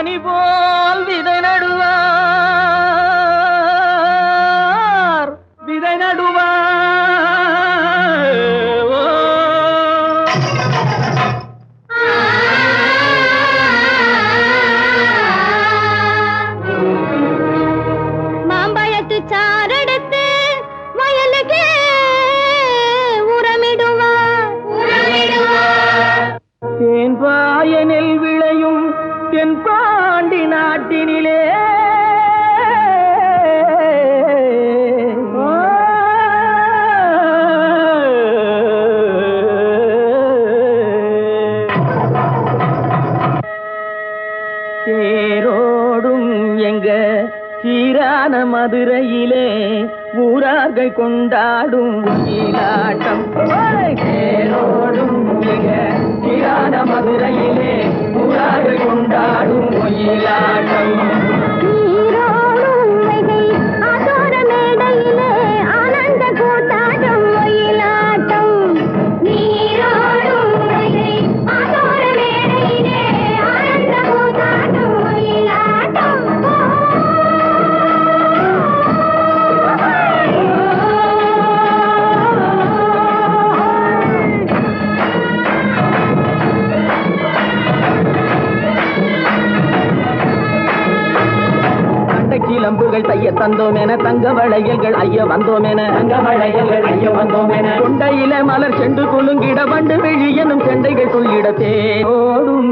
பனி போல் விதை நடுவார் விதை நடுவார் மாம்பழத்து சாரெடுத்து வயலுக்கு உரமிடுவார் தேன்பாய நெல் விளையும் தென் பாண்டி நாட்டினிலே தேரோடும் எங்க சீரான மதுரையிலே ஊரார்கள் கொண்டாடும் ஒயிலாட்டம் தேரோடும் எங்க சீரான மதுரையிலே ஊரார்கள் கொண்டாடும் ஒயிலாட்டம் ஆனந்த கூத்தாடும் ஒயிலாட்டம் நீரோடும் ஆதோர மேடையிலே ஆனந்த கூத்தாடும் ஒயிலாட்டம் கிளம்புகள் தைய தந்தோம் என தங்க வளையல்கள் ஐய வந்தோம் என தங்க வளையல்கள் ஐய வந்தோம் என கொண்டையில மலர் செண்டு குலுங்கிட வண்டு விழி எனும் செண்டைகள் துள்ளிட தேடும்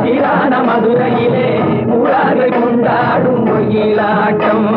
சீரான மதுரையிலே ஊரார்கள் கொண்டாடும் ஒயிலாட்டம்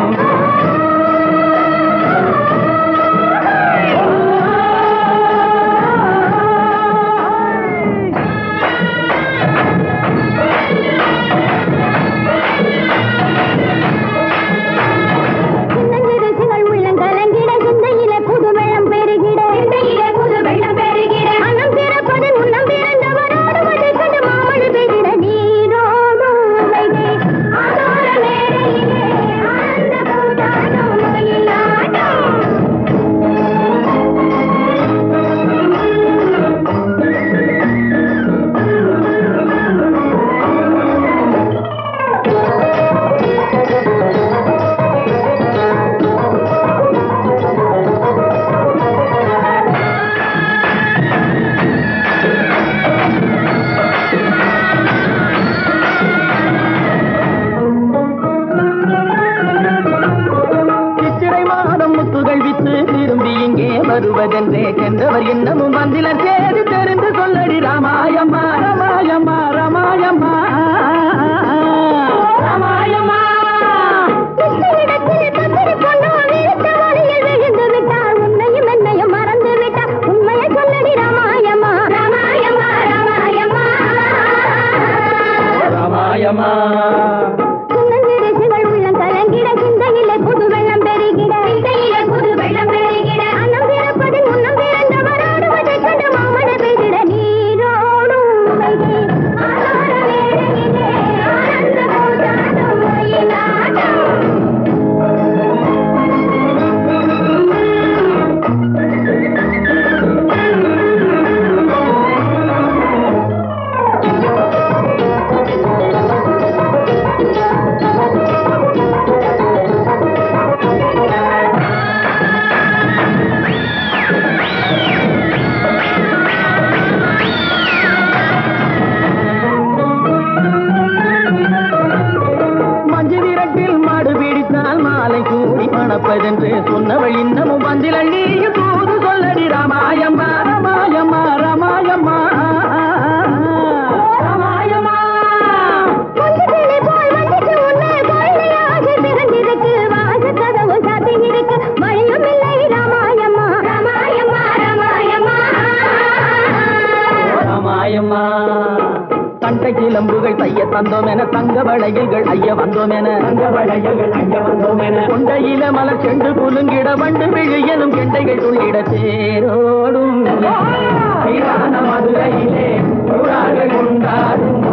வருவதென்றே சென்றவர் இன்னமும் வந்தில சேது தெரிந்து சொல்லடி ராமாயம்மா ராமாயம்மா ராமாயம்மா ராமாயம்மா உன்னையும் என்னையும் மறந்து விட்டார் உண்மையை சொல்லடி ராமாயம்மா ராமாயம்மா ராமாயம்மா ராமாயம்மா சொன்னவள் இன்னமும் வந்தில நீயும் தூது சொல்லடி ராமாயம்மா ராமாயம்மா ராமாயம்மா ராமாயம்மா ராமாயம்மா கண்டை கிளம்புகள் தைய தந்தோம் என தங்க வளையல்கள் ஐய வந்தோம் என தங்க வளையல்கள் ஐய வந்தோம் என கொண்டையில மலர் செண்டு குலுங்கிட வண்டு விழி எனும் கெண்டைகள் துள்ளிட தேரோடும் மதுரையிலே கொண்டாடும்